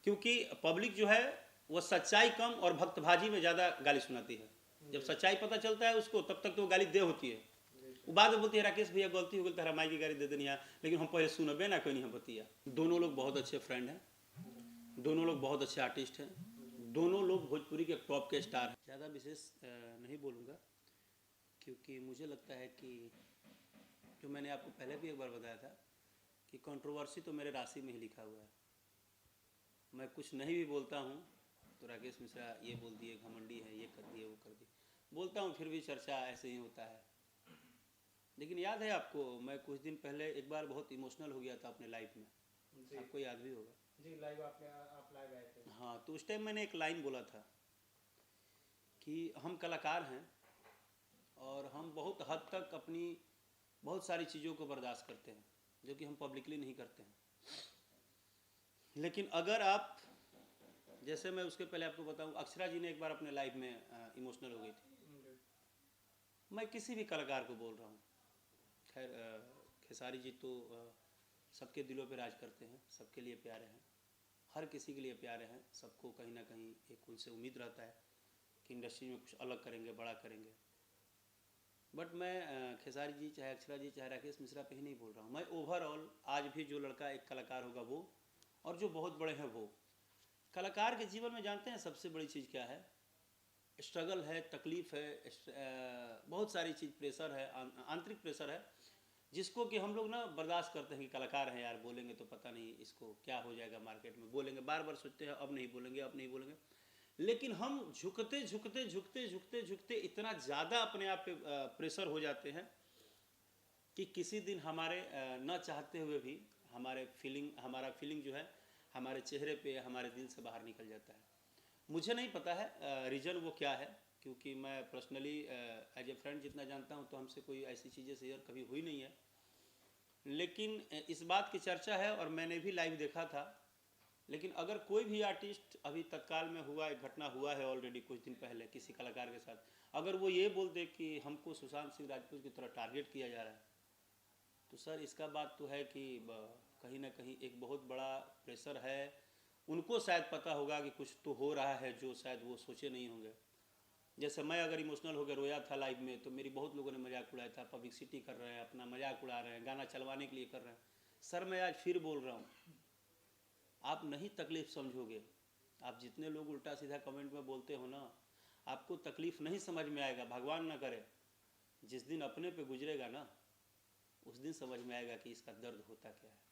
क्योंकि पब्लिक जो है वो सच्चाई कम और भक्तभाजी में ज़्यादा गाली सुनाती है। जब सच्चाई पता चलता है उसको तब तक तो वो गाली दे होती है। वो बाद में बोलती है राकेश भैया गलती हो गई, तारा माई की गाली दे देनी है, लेकिन हम पहले सुनबे ना कोई नहीं बतिया। दोनों लोग बहुत अच्छे फ्रेंड हैं, दोनों लोग बहुत अच्छे आर्टिस्ट हैं, दोनों लोग भोजपुरी के टॉप के स्टार हैं। ज़्यादा विशेष नहीं बोलूँगा, क्योंकि मुझे लगता है कि जो मैंने आपको पहले भी एक बार बताया था कि कंट्रोवर्सी तो मेरे राशि में ही लिखा हुआ है। मैं कुछ नहीं भी बोलता हूँ तो राकेश मिश्रा ये बोल दिए, घमंडी है, ये कर दिए, वो कर दिए, बोलता हूँ फिर भी चर्चा ऐसे ही होता है। लेकिन याद है आपको, मैं कुछ दिन पहले एक बार बहुत इमोशनल हो गया था अपने लाइफ में, आपको याद भी होगा जी। लाइव आप लाइव आए थे। हाँ, तो उस टाइम मैंने एक लाइन बोला था कि हम कलाकार हैं और हम बहुत हद तक अपनी बहुत सारी चीज़ों को बर्दाश्त करते हैं जो कि हम पब्लिकली नहीं करते हैं। लेकिन अगर आप, जैसे मैं उसके पहले आपको बताऊं, अक्षरा जी ने एक बार अपने लाइफ में इमोशनल हो गई थी। मैं किसी भी कलाकार को बोल रहा हूँ, खैर खेसारी जी तो सबके दिलों पे राज करते हैं, सबके लिए प्यारे हैं, हर किसी के लिए प्यारे हैं, सबको कहीं ना कहीं एक उनसे उम्मीद रहता है कि इंडस्ट्री में कुछ अलग करेंगे, बड़ा करेंगे। बट मैं खेसारी जी चाहे अक्षरा जी चाहे राकेश मिश्रा पे ही नहीं बोल रहा हूँ, मैं ओवरऑल आज भी जो लड़का एक कलाकार होगा वो, और जो बहुत बड़े हैं वो, कलाकार के जीवन में जानते हैं सबसे बड़ी चीज़ क्या है? स्ट्रगल है, तकलीफ़ है, बहुत सारी चीज़, प्रेशर है, आंतरिक प्रेशर है, जिसको कि हम लोग ना बर्दाश्त करते हैं कि कलाकार हैं यार, बोलेंगे तो पता नहीं इसको क्या हो जाएगा, मार्केट में बोलेंगे, बार बार सोचते हैं अब नहीं बोलेंगे, अब नहीं बोलेंगे। लेकिन हम झुकते झुकते झुकते झुकते झुकते इतना ज़्यादा अपने आप पे प्रेशर हो जाते हैं कि किसी दिन हमारे न चाहते हुए भी हमारा फीलिंग जो है हमारे चेहरे पे, हमारे दिल से बाहर निकल जाता है। मुझे नहीं पता है रीज़न वो क्या है, क्योंकि मैं पर्सनली एज ए फ्रेंड जितना जानता हूँ तो हमसे कोई ऐसी चीज़ें शेयर कभी हुई नहीं है। लेकिन इस बात की चर्चा है और मैंने भी लाइव देखा था। लेकिन अगर कोई भी आर्टिस्ट, अभी तत्काल में हुआ एक घटना हुआ है ऑलरेडी कुछ दिन पहले किसी कलाकार के साथ, अगर वो ये बोल दे कि हमको सुशांत सिंह राजपूत की तरह टारगेट किया जा रहा है, तो सर इसका बात तो है कि कहीं ना कहीं एक बहुत बड़ा प्रेशर है। उनको शायद पता होगा कि कुछ तो हो रहा है जो शायद वो सोचे नहीं होंगे। जैसे मैं अगर इमोशनल होकर रोया था लाइव में तो मेरी बहुत लोगों ने मजाक उड़ाया था, पब्लिसिटी कर रहे हैं, अपना मजाक उड़ा रहे हैं, गाना चलवाने के लिए कर रहे हैं। सर मैं आज फिर बोल रहा हूँ, आप नहीं तकलीफ़ समझोगे, आप जितने लोग उल्टा सीधा कमेंट में बोलते हो ना, आपको तकलीफ़ नहीं समझ में आएगा। भगवान ना करे, जिस दिन अपने पे गुजरेगा ना, उस दिन समझ में आएगा कि इसका दर्द होता क्या है।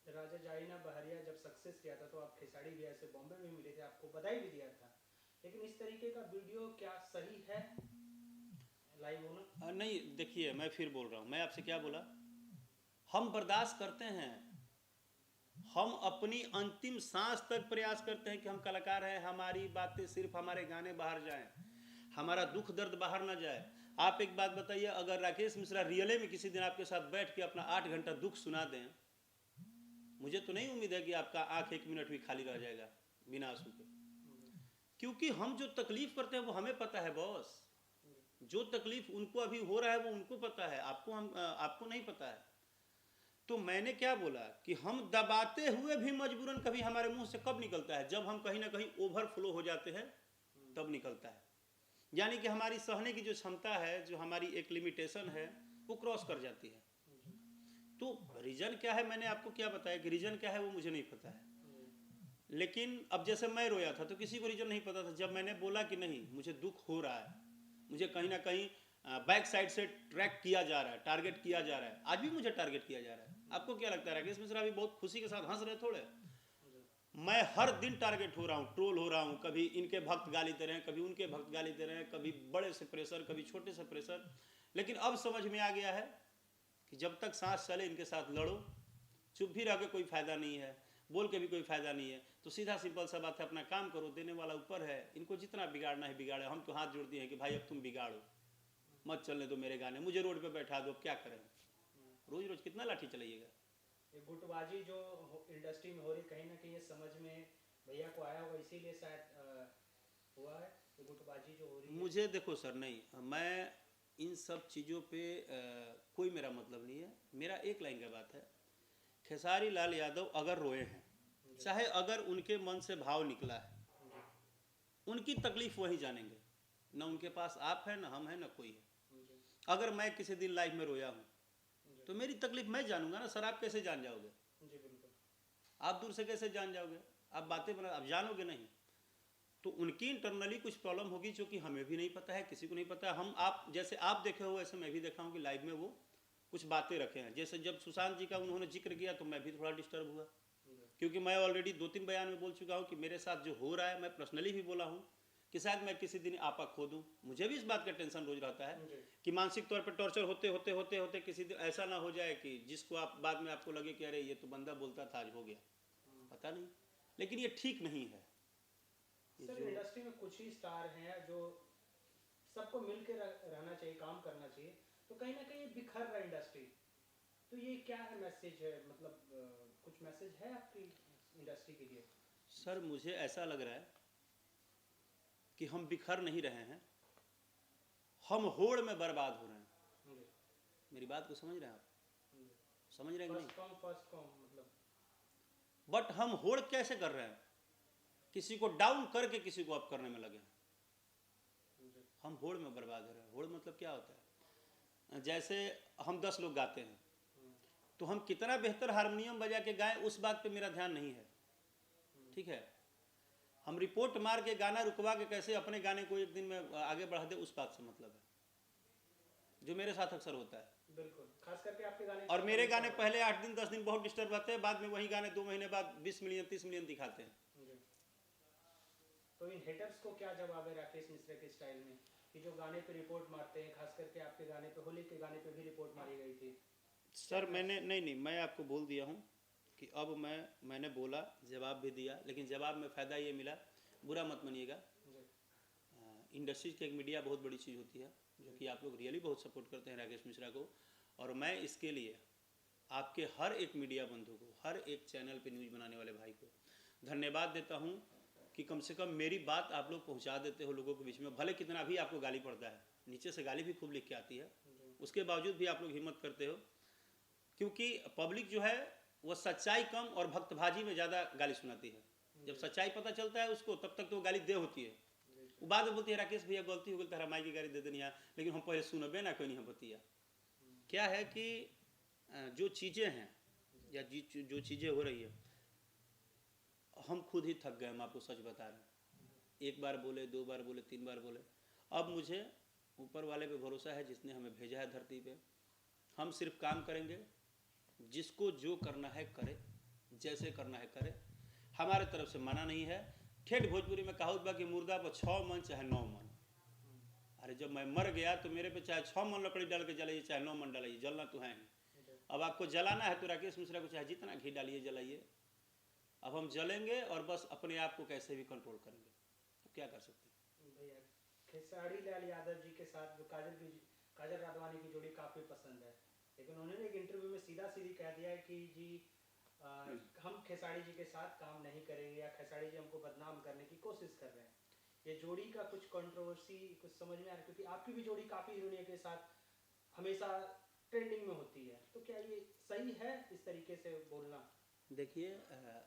राजा जाइना बहरिया जब सक्सेस किया था तो आप खेसारी भैया से बॉम्बे में मिले थे, आपको बधाई भी दिया था, लेकिन इस तरीके का वीडियो क्या सही है लाइव होना? नहीं, देखिए मैं फिर बोल रहा हूँ, मैं आपसे क्या बोला, हम बर्दाश्त करते हैं, हम अपनी अंतिम सांस तक प्रयास करते हैं कि हम कलाकार हैं, हमारी बातें सिर्फ हमारे गाने बाहर जाएं, हमारा दुख दर्द बाहर ना जाए। आप एक बात बताइए, अगर राकेश मिश्रा रियले में किसी दिन आपके साथ बैठ के अपना 8 घंटा दुख सुना दें, मुझे तो नहीं उम्मीद है कि आपका आंख 1 मिनट भी खाली रह जाएगा बिना आंसू के, क्योंकि हम जो तकलीफ करते हैं वो हमें पता है बॉस। जो तकलीफ उनको अभी हो रहा है वो उनको पता है, आपको नहीं पता है। तो मैंने क्या बोला कि हम दबाते हुए भी मजबूरन कभी हमारे मुंह से कब निकलता है, जब हम कहीं ना कहीं ओवरफ्लो हो जाते हैं तब निकलता है। यानी कि हमारी सहने की जो क्षमता है, जो हमारी एक लिमिटेशन है, वो क्रॉस कर जाती है। तो रीज़न क्या है, मैंने आपको क्या बताया कि रीज़न क्या है वो मुझे नहीं पता है। लेकिन अब जैसे मैं रोया था तो किसी को रीज़न नहीं पता था। जब मैंने बोला कि नहीं मुझे दुख हो रहा है, मुझे कहीं ना कहीं बैक साइड से ट्रैक किया जा रहा है, टारगेट किया जा रहा है, आज भी मुझे टारगेट किया जा रहा है। आपको क्या लगता है राकेश मिश्रा भी बहुत खुशी के साथ हंस रहे थोड़े? मैं हर दिन टारगेट हो रहा हूँ, ट्रोल हो रहा हूँ, कभी इनके भक्त गाली दे रहे हैं, कभी उनके भक्त गाली दे रहे हैं, कभी बड़े से प्रेशर, कभी छोटे से प्रेशर। लेकिन अब समझ में आ गया है कि जब तक सांस चले इनके साथ लड़ो, चुप भी रह के कोई फ़ायदा नहीं है, बोल के भी कोई फ़ायदा नहीं है। तो सीधा सिंपल सा बात है, अपना काम करो, देने वाला ऊपर है, इनको जितना बिगाड़ना है बिगाड़े। हम तो हाथ जोड़ दिए हैं कि भाई अब तुम बिगाड़ो, मत चलने दो मेरे गाने, मुझे रोड पे बैठा दो, अब क्या करें, रोज़ रोज़ कितना लाठी चलाइएगा। ये गुटबाजी जो इंडस्ट्री में हो रही, कहीं ना कहीं ये समझ में भैया को आया होगा, इसीलिए शायद हुआ है ये गुटबाजी जो हो रही है। मुझे देखो सर, नहीं, मैं इन सब चीज़ों पे कोई मेरा मतलब नहीं है। मेरा एक लाइन का बात है, खेसारी लाल यादव अगर रोए हैं, चाहे अगर उनके मन से भाव निकला है, उनकी तकलीफ वही जानेंगे। न उनके पास आप है, न हम है, न कोई है। अगर मैं किसी दिन लाइफ में रोया हूँ तो मेरी तकलीफ मैं जानूंगा ना सर। आप कैसे जान जाओगे? आप दूर से कैसे जान जाओगे? आप बातें बना, आप जानोगे नहीं। तो उनकी इंटरनली कुछ प्रॉब्लम होगी जो कि हमें भी नहीं पता है, किसी को नहीं पता है। हम आप जैसे आप देखे हो वैसे मैं भी देखा हूँ कि लाइव में वो कुछ बातें रखे हैं। जैसे जब सुशांत जी का उन्होंने जिक्र किया तो मैं भी थोड़ा डिस्टर्ब हुआ, क्योंकि मैं ऑलरेडी 2-3 बयान में बोल चुका हूँ कि मेरे साथ जो हो रहा है, मैं पर्सनली भी बोला हूँ कि शायद मैं किसी दिन आपा खो दूँ। मुझे भी इस बात का टेंशन रोज रहता है कि मानसिक तौर पर टॉर्चर होते होते होते होते किसी दिन ऐसा ना हो जाए कि जिसको आप बाद में आपको लगे कि अरे ये तो बंदा बोलता था, आज हो गया, पता नहीं। लेकिन ये ठीक नहीं है। सर इंडस्ट्री में कुछ ही स्टार हैं जो सबको मिलकर रहना चाहिए, काम करना चाहिए, तो कहीं ना कहीं बिखर रहा है इंडस्ट्री। तो ये क्या है मैसेज है, मतलब कुछ मैसेज है आपकी इंडस्ट्री के लिए? सर मुझे ऐसा लग रहा है कि हम बिखर नहीं रहे हैं, हम होड़ में बर्बाद हो रहे हैं। मेरी बात को समझ रहे हैं आप? समझ रहे हैं कि नहीं? मतलब बट हम होड़ कैसे कर रहे हैं? किसी को डाउन करके किसी को अप करने में लगे हैं। हम होड़ में बर्बाद हो रहे हैं। होड़ मतलब क्या होता है? जैसे हम 10 लोग गाते हैं तो हम कितना बेहतर हारमोनियम बजा के गाएं उस बात पे मेरा ध्यान नहीं है, ठीक है। हम रिपोर्ट मार के गाना रुकवा के कैसे अपने गाने को एक दिन में आगे बढ़ा दे, उस बात से मतलब है, जो मेरे साथ अक्सर होता है। बिल्कुल, खास करके आपके गाने। और मेरे गाने पहले 8 दिन 10 दिन बहुत डिस्टर्ब रहते हैं, बाद में वही गाने 2 महीने बाद 20 मिलियन 30 मिलियन दिखाते हैं। तो इन हेटर्स को क्या जवाब है राकेश मिश्रा के स्टाइल में, कि जो गाने पे रिपोर्ट मारते हैं, खास करके आपके गाने पे, होली के गाने पे भी रिपोर्ट मारी गई थी? सर मैंने नहीं, मैं आपको बोल दिया हूँ कि अब मैंने बोला, जवाब भी दिया, लेकिन जवाब में फ़ायदा ये मिला, बुरा मत मानिएगा। इंडस्ट्रीज की एक मीडिया बहुत बड़ी चीज़ होती है, जो कि आप लोग रियली बहुत सपोर्ट करते हैं राकेश मिश्रा को, और मैं इसके लिए आपके हर एक मीडिया बंधु को, हर एक चैनल पे न्यूज़ बनाने वाले भाई को धन्यवाद देता हूँ कि कम से कम मेरी बात आप लोग पहुँचा देते हो लोगों के बीच में। भले कितना भी आपको गाली पड़ता है, नीचे से गाली भी खूब लिख के आती है, उसके बावजूद भी आप लोग हिम्मत करते हो, क्योंकि पब्लिक जो है वो सच्चाई कम और भक्तभाजी में ज़्यादा गाली सुनाती है। जब सच्चाई पता चलता है उसको, तब तक तो वो गाली दे होती है। वो बाद में बोलती है राकेश भैया गलती हो गई, तारा माई की गाली दे देनी है, लेकिन हम पहले सुनबे ना कोई नहीं बतिया। क्या है कि जो चीज़ें हैं या जो चीज़ें हो रही है, हम खुद ही थक गए। हम आपको सच बता रहे हैं, 1 बार बोले, 2 बार बोले, 3 बार बोले। अब मुझे ऊपर वाले पे भरोसा है जिसने हमें भेजा है धरती पे। हम सिर्फ काम करेंगे, जिसको जो करना है करे, जैसे करना है करे, हमारे तरफ से मना नहीं है। ठेठ भोजपुरी में कहावत बा कि मुर्दा पर 6 मन चाहे 9 मन। अरे जब मैं मर गया तो मेरे पे चाहे 6 मन लकड़ी डाल के जलाइए, चाहे 9 मन डालिए, जलना तो है ही। अब आपको जलाना है तो राकेश मिश्रा को चाहे जितना घी डालिए जलाइए। अब हम जलेंगे और बस अपने आप को कैसे भी कंट्रोल करेंगे, तो क्या कर सकते हैं। भैया खेसारी लाल यादव जी के साथ जो काजल राघवानी की जोड़ी काफ़ी पसंद है, लेकिन उन्होंने एक इंटरव्यू में सीधा सीधी कह दिया है कि जी हम खेसारी जी के साथ काम नहीं करेंगे, या खेसारी जी हमको बदनाम करने की कोशिश कर रहे हैं। ये जोड़ी का कुछ कंट्रोवर्सी कुछ समझ में आ रहा है, क्योंकि आपकी भी जोड़ी काफ़ी हीरोइनों के साथ हमेशा ट्रेंडिंग में होती है, तो क्या ये सही है इस तरीके से बोलना? देखिए,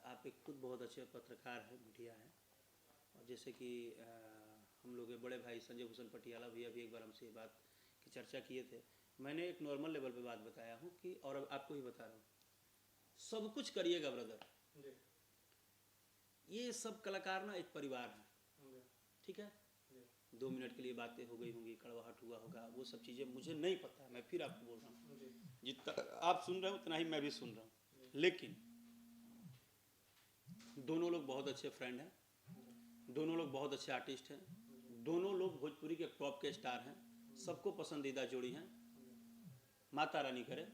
आप एक खुद बहुत अच्छे पत्रकार हैं, मीडिया हैं, और जैसे कि हम लोग के बड़े भाई संजय भूषण पटियाला भी अभी एक बार हमसे ये बात की चर्चा किए थे। मैंने एक नॉर्मल लेवल पे बात बताया हूँ कि, और अब आपको ही बता रहा हूँ, सब कुछ करिएगा ब्रदर। ये सब कलाकार ना एक परिवार है, ठीक है। 2 मिनट के लिए बातें हो गई होंगी, कड़वाहट हुआ होगा, वो सब चीज़ें मुझे नहीं पता है। मैं फिर आपको बोल रहा हूँ, जितना आप सुन रहे हो उतना ही मैं भी सुन रहा हूँ। लेकिन दोनों लोग बहुत अच्छे फ्रेंड हैं, दोनों लोग बहुत अच्छे आर्टिस्ट हैं, दोनों लोग भोजपुरी के टॉप के स्टार हैं, सबको पसंदीदा जोड़ी हैं। माता रानी करे,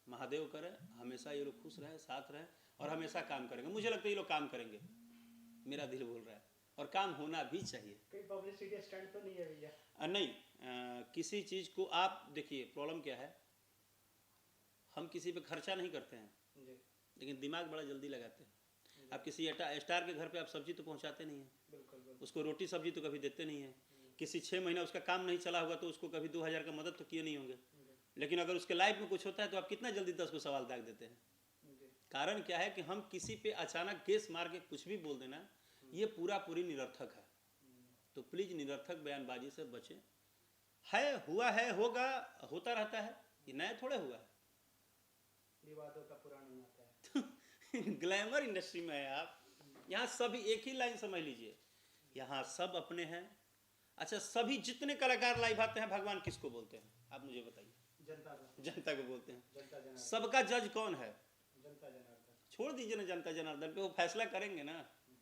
महादेव करे, हमेशा ये लोग खुश रहे, साथ रहे, और हमेशा काम करेंगे। मुझे लगता है ये लोग काम करेंगे, मेरा दिल बोल रहा है, और काम होना भी चाहिए। कोई पब्लिसिटी स्टंट तो नहीं है भैया? नहीं, किसी चीज़ को आप देखिए, प्रॉब्लम क्या है, हम किसी पे खर्चा नहीं करते हैं, लेकिन दिमाग बड़ा जल्दी लगाते हैं। आप किसी स्टार के घर पे आप सब्जी तो पहुंचाते नहीं हैं, उसको रोटी सब्जी तो कभी देते नहीं हैं। किसी 6 महीना उसका काम नहीं चला होगा तो उसको कभी 2000 का मदद तो किए नहीं होंगे। लेकिन अगर उसके लाइफ में कुछ होता है तो आप कितना जल्दी 10 को सवाल दाग देते हैं। कारण क्या है कि हम किसी पे अचानक केस मार के कुछ भी बोल देना, ये पूरा पूरी निरर्थक है। तो प्लीज निरर्थक बयानबाजी से बचें। है, हुआ है, होगा, होता रहता है, ये नया थोड़े हुआ है। विवादों का पुराना नाता है। ग्लैमर इंडस्ट्री में है आप, यहाँ सभी एक ही लाइन समझ लीजिए, यहाँ सब अपने हैं। अच्छा, सभी जितने कलाकार लाइव आते हैं, भगवान किसको बोलते हैं आप मुझे बताइए? जनता को। जनता को बोलते हैं। जनता जनार्दन। सबका जज कौन है? जनता जनार्दन। छोड़ दीजिए ना जनता जनार्दन पे, वो फैसला करेंगे ना।